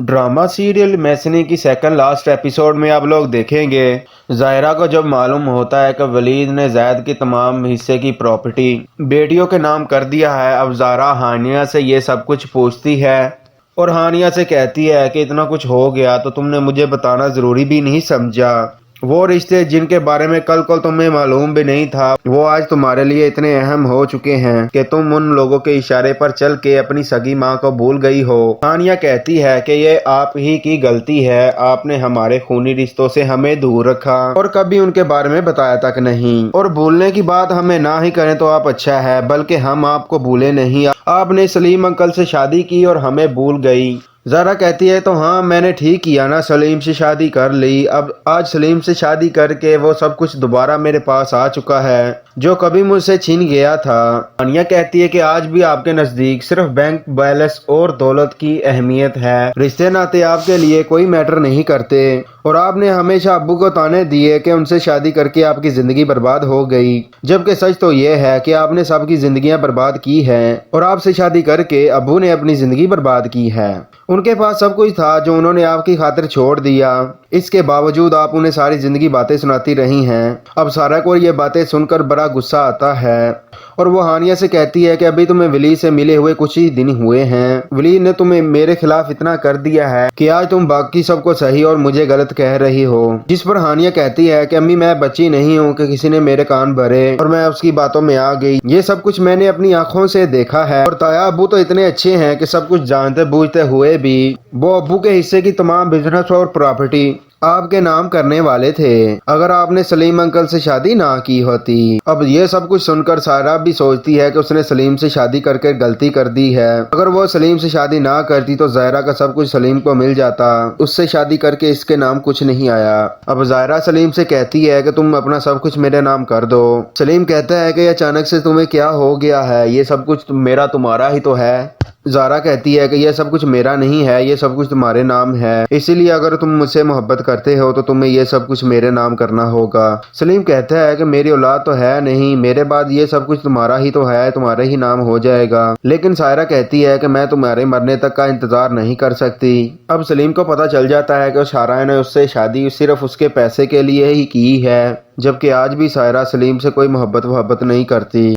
Drama serial मैसनी की second last episode में आप लोग देखेंगे ज़ाहिरा को जब मालूम होता है कि वलीद ने ज़ैद की तमाम हिस्से की प्रॉपर्टी बेटियों के नाम कर दिया है। अब ज़ाहिरा हानिया से ये सब कुछ पूछती है और हानिया से कहती है कि इतना कुछ हो गया तो तुमने मुझे बताना ज़रूरी भी नहीं समझा। वो रिश्ते जिनके बारे में कल तुम्हें मालूम भी नहीं था वो आज तुम्हारे लिए इतने अहम हो चुके हैं कि तुम उन लोगों के इशारे पर चल के अपनी सगी माँ को भूल गई हो। हानिया कहती है कि ये आप ही की गलती है, आपने हमारे खूनी रिश्तों से हमें दूर रखा और कभी उनके बारे में बताया तक नहीं। और भूलने की बात हमें ना ही करें तो आप अच्छा है, बल्कि हम आपको भूले नहीं। आपने सलीम अंकल से शादी की और हमें भूल गई। ज़ाहिरा कहती है तो हाँ मैंने ठीक किया ना, सलीम से शादी कर ली। अब आज सलीम से शादी करके वो सब कुछ दोबारा मेरे पास आ चुका है जो कभी मुझसे छीन गया था। हानिया कहती है कि आज भी आपके नज़दीक सिर्फ बैंक बैलेंस और दौलत की अहमियत है, रिश्ते नाते आपके लिए कोई मैटर नहीं करते। और आपने हमेशा अब्बू को ताने दिए कि उनसे शादी करके आपकी ज़िंदगी बर्बाद हो गई, जबकि सच तो ये है कि आपने सबकी ज़िंदगियां बर्बाद की हैं और आपसे शादी करके अब्बू ने अपनी ज़िंदगी बर्बाद की है। उनके पास सब कुछ था जो उन्होंने आपकी खातिर छोड़ दिया, इसके बावजूद आप उन्हें सारी जिंदगी बातें सुनाती रही हैं। अब सारा को ये बातें सुनकर बड़ा गुस्सा आता है और वो हानिया से कहती है कि अभी तुम्हें वली से मिले हुए कुछ ही दिन हुए हैं, वली ने तुम्हें मेरे खिलाफ इतना कर दिया है कि आज तुम बाकी सबको सही और मुझे गलत कह रही हो। जिस पर हानिया कहती है कि अम्मी मैं बच्ची नहीं हूँ कि किसी ने मेरे कान भरे और मैं उसकी बातों में आ गई, ये सब कुछ मैंने अपनी आंखों से देखा है। और ताया अब्बू तो इतने अच्छे हैं कि सब कुछ जानते बूझते हुए भी वो अब्बू के हिस्से की तमाम बिजनेस और प्रॉपर्टी आपके नाम करने वाले थे अगर आपने सलीम अंकल से शादी ना की होती। अब ये सब कुछ सुनकर सारा भी सोचती है कि उसने सलीम से शादी करके गलती कर दी है। अगर वो सलीम से शादी ना करती तो ज़ाहिरा का सब कुछ सलीम को मिल जाता, उससे शादी करके इसके नाम कुछ नहीं आया। अब ज़ाहिरा सलीम से कहती है कि तुम अपना सब कुछ मेरे नाम कर दो। सलीम कहता है कि अचानक से तुम्हें क्या हो गया है, ये सब कुछ मेरा तुम्हारा ही तो है। ज़ाहिरा कहती है कि यह सब कुछ मेरा नहीं है, ये सब कुछ तुम्हारे नाम है, इसीलिए अगर तुम मुझसे मोहब्बत करते हो तो तुम्हें ये सब कुछ मेरे नाम करना होगा। सलीम कहता है कि मेरी औलाद तो है नहीं, मेरे बाद ये सब कुछ तुम्हारा ही तो है, तुम्हारे ही नाम हो जाएगा। लेकिन सायरा कहती है कि मैं तुम्हारे मरने तक का इंतजार नहीं कर सकती। अब सलीम को पता चल जाता है कि सायरा ने उससे शादी सिर्फ उसके पैसे के लिए ही की है, जबकि आज भी सायरा सलीम से कोई मोहब्बत नहीं करती।